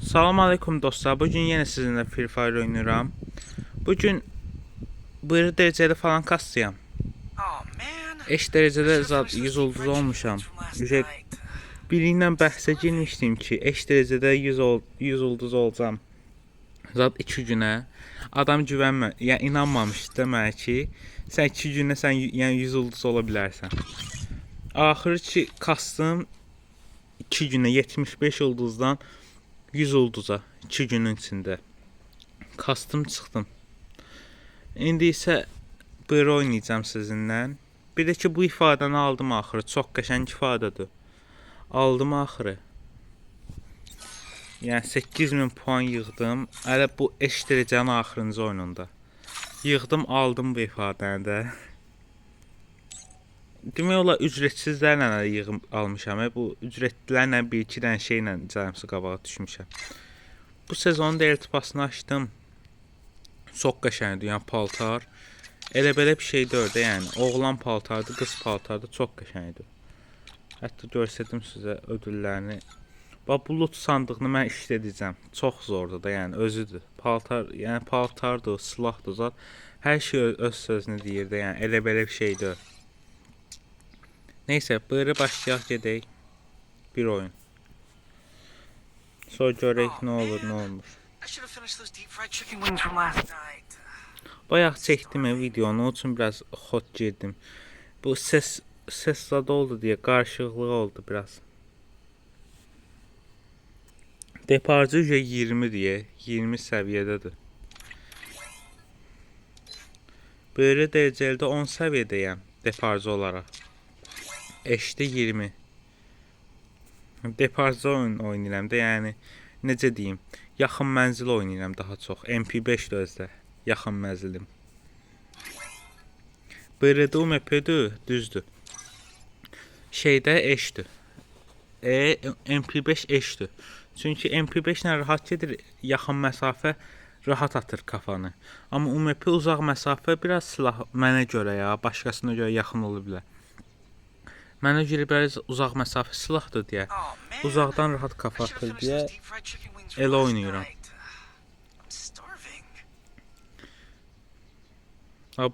Salam aleykum dostlar. Bugün yine sizinle Free Fire oynuyorum. Bugün bir dereceli falan kastıyorum. Eş derecede zat 100 ulduz olmuşam. Biriyle bahse girmiştim ki eş derecede 100 ulduz olacağım. Zat 2 güne. Adam güvenmə, yəni inanmamış demək ki, sən 2 gündə sən yəni 100 ulduz ola bilərsən. Axırı ki kastım 2 günə 75 ulduzdan 100 ulduza 2 günün içində kastım çıxdım. İndi isə böyle oynayacağım sizinlə. Bir də ki bu ifadəni aldım axırı. Çox qəşəng ifadədir. Aldım axırı. Yəni 8000 puan yığdım. Hələ bu eş dərəcənin axırıncı oyununda. Yığdım, aldım bu ifadəni də. Demək olar ücretsizlərlə yığım almışam. Bu ücretlilərlə bir-iki dənə şeylə cəmsi qabağa düşmüşəm. Bu sezonun da iltifasını açdım. Çox qəşəngdir, yəni paltar. Elə belə bir şey deyil də, yəni oğlan paltardı, qız paltardı, çox qəşəngdir. Hətta göstərdim sizə ödüllərini. Bax bu loot sandığını mən işlədəcəm. Çox zordur da, yəni özüdür. Paltar, yəni paltardır, silahdır zat. Hər şey öz sözünü deyir də, yəni elə belə bir şey deyil. Neyse, böyle başlayaq gedək. Bir oyun. Sonra görək nə olur, nə olmur. Bayaq çəkdim videonu, onun üçün biraz hot girdim. Bu ses zadı oldu deyə qarışıqlıq oldu biraz. Deparcı 20 deyə, 20 səviyyədədir. Böyle dərəcədə 10 səviyyədəyəm deparcı olaraq. Eşdə 20. Deparcı oyun oynayıram da, yəni necə deyim, yaxın mənzil oynayıram daha çox. MP5 də özdə yaxın mənzilim. BRD UMP-dür, düzdür. Şeydə eşdir. MP5 eşdir. Çünki MP5 ilə rahat gedir, yaxın məsafə rahat atır kafanı. Amma UMP uzaq məsafə biraz silah mənə görə ya, başqasına görə yaxın ola bilər. Mənə görə biraz uzaq məsafə silahdır deyə, uzaqdan rahat kafa atır deyə elə oynayıram.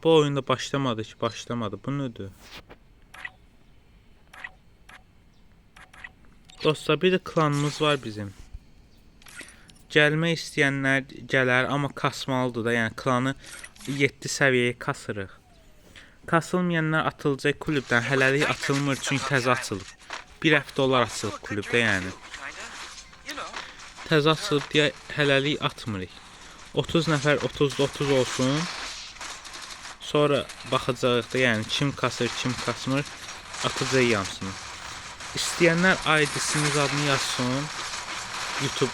Bu oyunda başlamadı ki, başlamadı. Bu nədir? Dostlar, bir də klanımız var bizim. Gəlmək istəyənlər gələr, amma kasmalıdır da, yəni klanı 7 səviyyəyə kasırıq. Kasılmayanlar atılacaq kulübdən, hələlik atılmır çünki təzə açılıb. Bir həftə olar açılıb kulübdə, yəni. Təzə açılıb deyə hələlik atmırıq. 30 nəfər 30 olsun. Sonra baxacağıq da, yəni kim kasır, kim kasmır, atacaq yansını. İstəyənlər ID-siniz adını yazsın. YouTube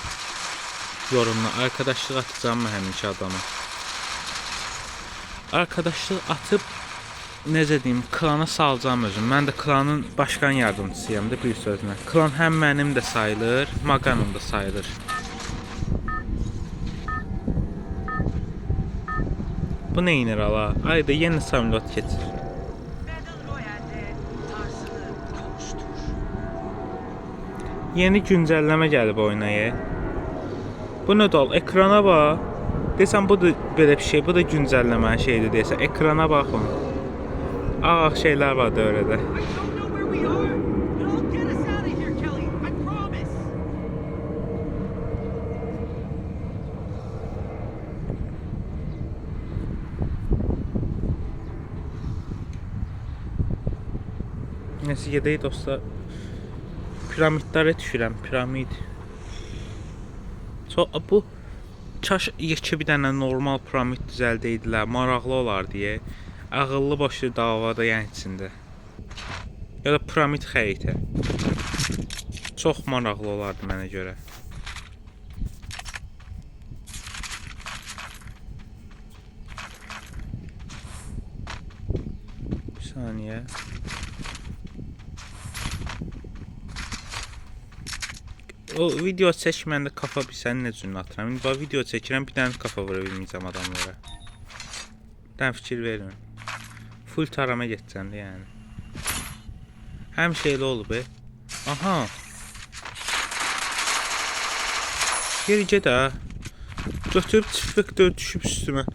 yorumuna arkadaşlıq atacağım mən həmin iki adama. Arkadaşlıq atıp necə deyim, klana salacağım özüm. Mən də klanın başkan yardımcısıyam da, bir sözlə. Klan həm mənim də sayılır, Maganım da sayılır. Bu nə inir ala? Ayda yeni samolot keçir. Yeni güncəlləmə gəlib oyuna. Bu nə dol? Ekrana bax. Desəm bu da belə bir şey, bu da güncəlləmənin şeydir desə. Ekrana baxın. Ağ şeylər var da orada. Neyse, gedək dostlar. Piramidlərə düşürəm, piramid. Bu kaş yekə bir dənə normal piramid düzəldəydilər, maraqlı olar deyə. Ağıllı başlı davada yəni içində. Ya da piramid xəritə. Çox maraqlı olardı mənə görə. Bir saniyə. O video çəkməndə kafa bilsən necə atıram. İndi bax video çəkirəm, bir dənə kafa vura bilməyəcəm adamlara. Dən fikir vermə. Full tarama geçəcəm də yəni. Həm şeyli olub. Aha. Geri get ha. Götürüb çift vektör düşüb üstümə.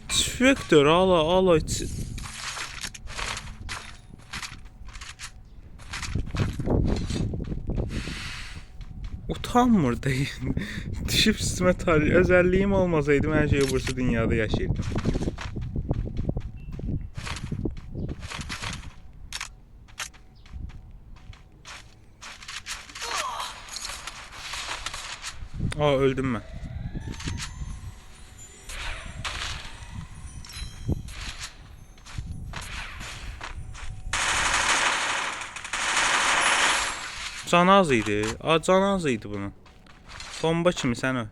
Çift vektör ala. Utanmır değil. Düşüb üstümə tarih. Özelliğim olmasaydı hər şey burası dünyada yaşayırdım. Aa, öldüm ben. Can az idi. Can az idi bunun. Bomba kimi sən o.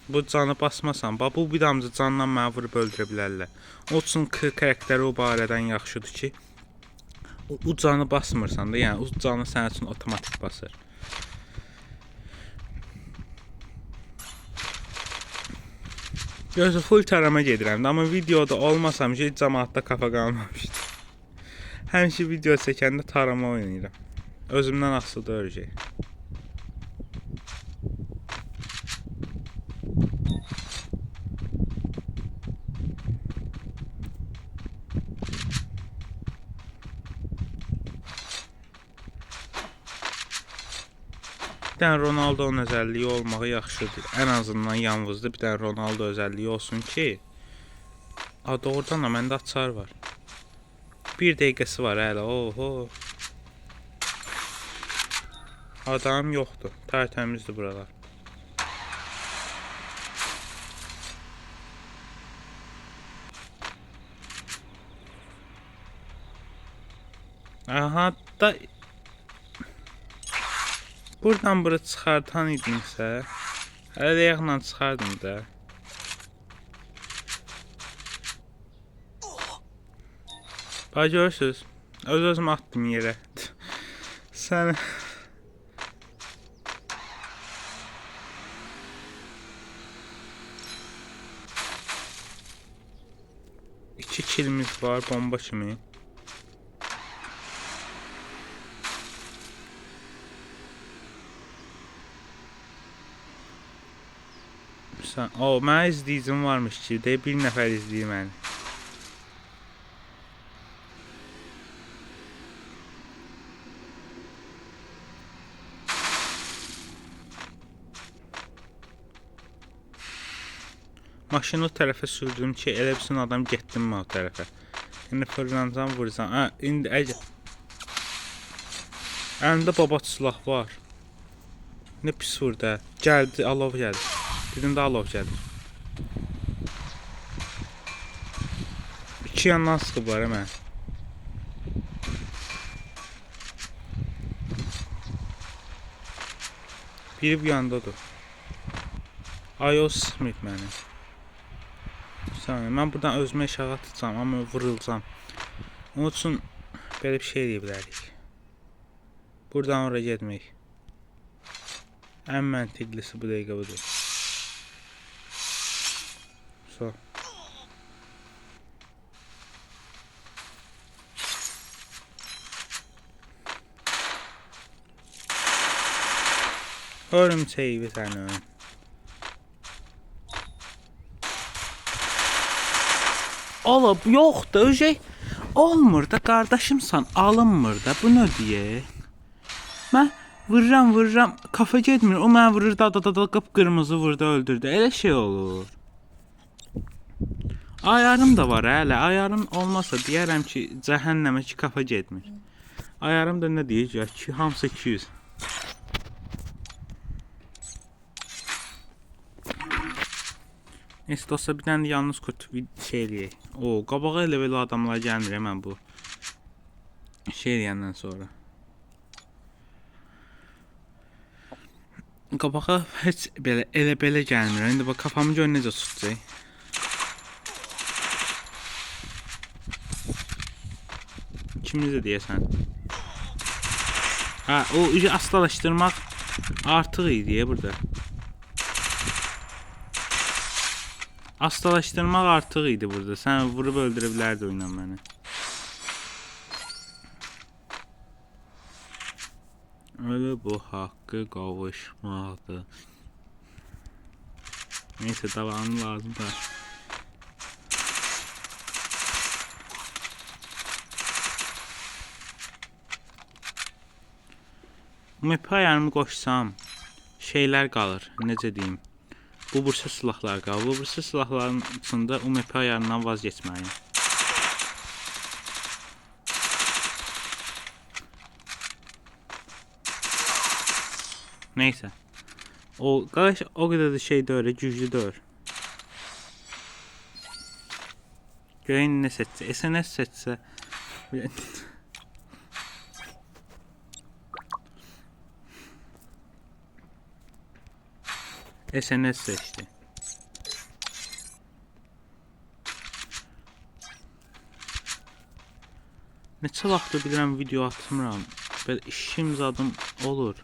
Bu canı basmasan, bu bir damcı canla məni vurub öldürə bilərlər. O üçün karakteri o barədən yaxşıdır ki, o canı basmırsan da, yəni o canı sənin üçün otomatik basır. Gözü full tarama gedirəm, amma videoda olmasam ki, cəmaatda kafa qalmamışdı. Həmişə video çəkəndə tarama oynayıram. Özümdən asılı örəcək. Bir dənə Ronaldo'nun özelliği olmağı yaxşıdır. Ən azından yalnızda bir dənə Ronaldo özelliği olsun ki, doğrudan da məndə açar var. Bir dəqiqəsi var hələ. Oho. Adam yoxdur. Tərtəmizdir buralar. Aha da buradan bura çıxartan idimsə, hələ ayaqla çıxardım da. Bax, görürsünüz, özüm attım yerə. Sən... 2 kilimiz var, bomba kimi. Mənə izləyicim varmış ki, bir nəfər izləyir məni. Maşını o tərəfə sürdüm ki, elə bilsin adam getdim mi o tərəfə. İndi fırlanacam, vuracam. İndi əlimdə babat silah var. Ne pis vurdu. Gəldi, alov gəldi. Dedim də alov gəlir. İki yandan sıxıblar hemen. Biri bu yandadır. Ay, o sıxmayıb məni. Mən buradan özümə işaret atacağım, amma vurulacağım. Onun üçün belə bir şey deyə bilərik. Buradan oraya getmək. Ən məntiqlisi bu dəqiqə budur. So. Örümçeği bir tane ön. Olub, yoxdur, öcək olmur da, qardaşımsan, alınmır da, bu nə deyə? Mən vururam, kafa getmir, o mən vurur, da qıpqırmızı vurdu, öldürdü, elə şey olur. Ayarım da var hələ, ayarım olmasa deyərəm ki, cəhənnəmə ki, kafa getmir. Ayarım da nə deyəcək ki, hamısı 200. Neyse dostlar, bir tane yalnız kötü şey eləyək. Qabağa elə belə adamlar gəlmir hemen bu şey eləyəndən sonra. Qabağa heç elə belə gəlmir. İndi bax, kafamı gör necə tutacaq. Kimizə deyəsən? O astalaşdırmaq artıq idi burada. Astalaşdırmaq artıq idi burada. Sən vurub öldürə bilərdi oyunla məni. Öyle bu hakkı kavuşmadı. Neyse davamı lazım da. Map ayarımı qoşsam şeylər qalır. Necə deyim? Bu bursa silahlar qalır. Bu bursa silahların içində UMP ayarından vazgeçməliyim. Neyse. O qardaş o qədər də şey deyil, güclü deyil. Görəyin nə seçsə, SNS seçsə. SNS seçdi. Neçə vaxtdır bilirəm video atmıram. Belə işim zadım olur.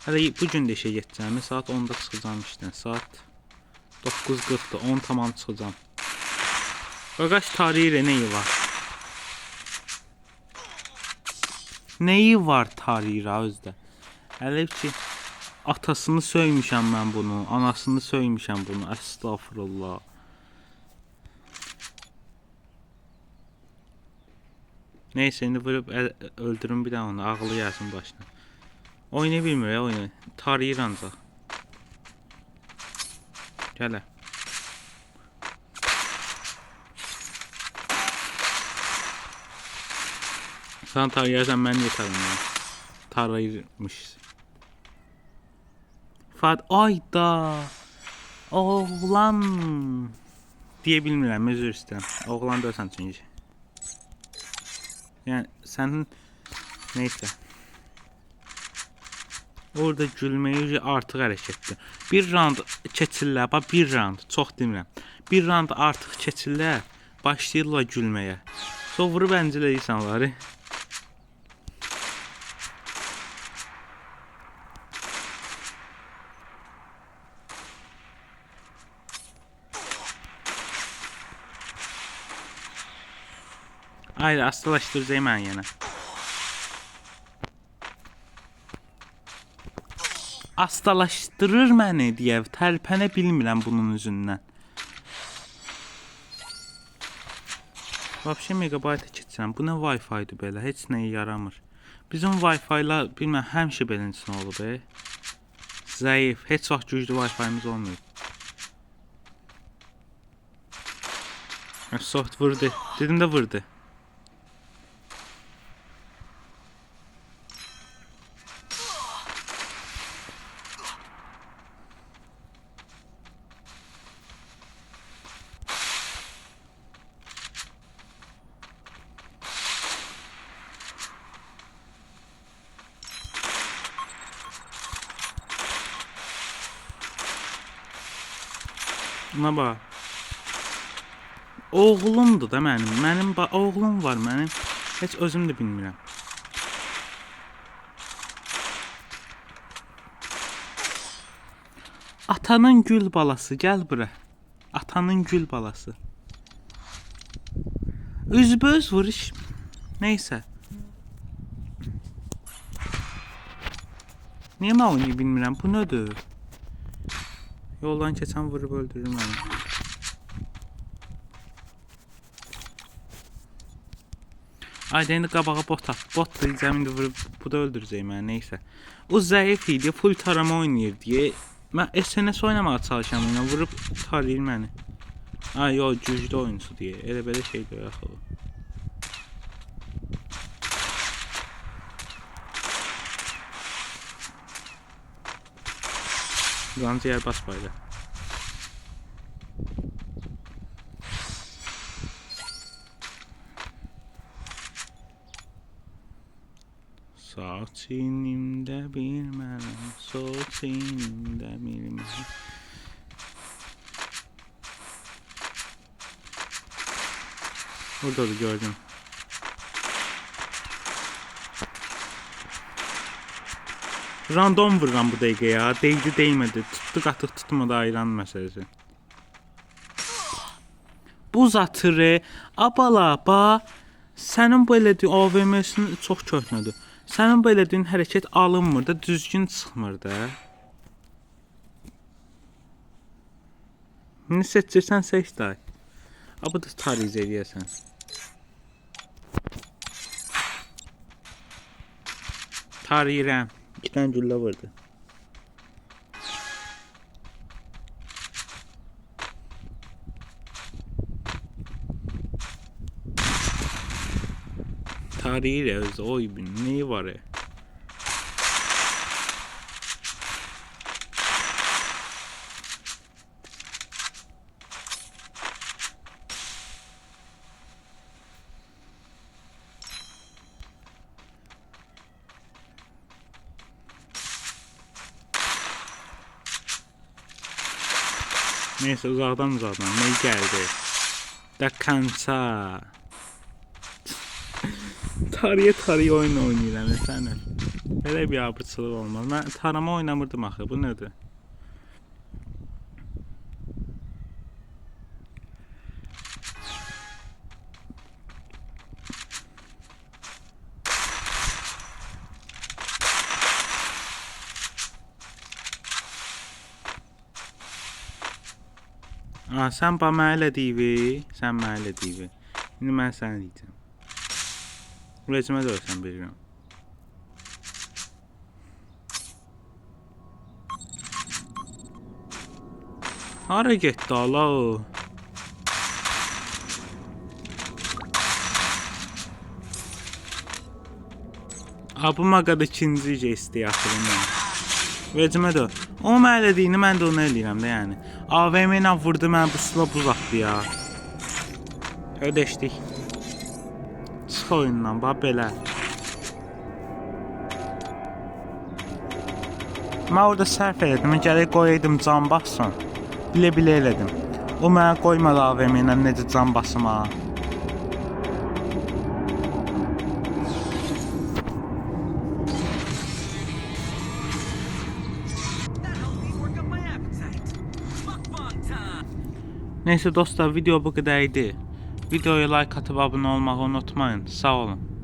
Hələ bu gün də işə getəcəm. Saat 10-da çıxacağam işdən. Saat 9:40-da 10 tamam çıxacağam. Qardaş tarihi nəyi var? Nəyi var tarihi özdə? Hələ ki atasını söymüşəm mən bunu, anasını söymüşəm bunu. Estağfurullah. Neyse indi vurub öldürüm bir daha onu, ağlı gəlsin başına. Oynaya bilmir ya oyunu. Tarihir ancaq. Gələ. Sən tarihirsən mən yetərim ya. Tarihirmiş. Ayda. Oğlan. Deyə bilmirəm, özür istəyirəm. Oğlan deyilsən çünki. Yəni sənin neysə. Orada gülməyi artıq hərəkətdir. Bir round keçirlər, bax bir round, çox demirəm. Bir round artıq keçirlər, başlayırlar gülməyə. Sonra vurub əncil insanları. Hayır, astalaşdıracağım mən yenə. Astalaşdırır məni deyə tərpənə bilmirəm bunun üzündən. Vəbşə megabayta keçirəm. Bu nə Wi-Fi-dur belə? Heç nəyə yaramır. Bizim Wi-Fi-lar bilməm həmişə beləncə olub. Zəif, heç vaxt güclü Wi-Fi-miz olmuyor. Soft vurdu. Dedim də vurdu. Buna bax. Oğlumdur da mənim. Mənim oğlum var mənim. Heç özüm də bilmirəm. Atanın gül balası, gəl bura. Atanın gül balası. Üzböz vuruş. Neysə. Niyə mən oynayı bilmirəm? Bu nədir? Yoldan keçən vurub öldürür məni. Ayda indi qabağa bot at. Bot da diyeceğim indi vurub bu da öldürəcək məni. Neysə. O zəif idi. Full tarama oynayır deyə. Mən SNS oynamağa çalışam ona. Vurub tarayır məni. Ay yo güclü oyuncu deyə. Elə belə şey deyək axı. Qancı yer bas bayda. Sağ çiynimdə bilmərəm, sol çiynimdə bilmərəm. Orada da gördüm. Random vururam bu dəqiqə ya. Değdi, değmədi. Tutdu, qatıq tutmadı ayıran məsələsi. buz atırı, abala, ba. Sənin bu elədiyin AVM-sin çox köhnədir. Sənin bu elədiyin hərəkət alınmır da, düzgün çıxmır da. Ne seçirsən seç day. Bu da tariz eləyəsən. Tariyirəm. 2 dənə güllə vurdu. Tarihir öz oy bin neyi var ya? Neyse uzaqdan ne geldi? Da kansa. Tariyə oyun oynayıram sənə. Belə bir abırçılıq olmaz. Mən tarama oynamırdım axı. Bu nədir? Sən mənə elə deyivi. Sən mənə elə deyivi. İndi mən sənə deyəcəm. Rejimə döysən bir gün. Hara getdi ala o? Bu maqada ikinci gesti axırında. Rejimə döy. O mənə elədiyini mən də onu eləyirəm də yəni. AVM ilə vurdu mən bu silah buz atdı ya. Ödeşdik. Çıx oyundan bax belə. Mən orada sərf elədim. Gərək qoyaydım can bassın. Bilə elədim. O mənə qoymadı AVM ilə necə can basım ha. Neyse dostlar video bu qədər idi. Videoya like atıp abone olmayı unutmayın. Sağ olun.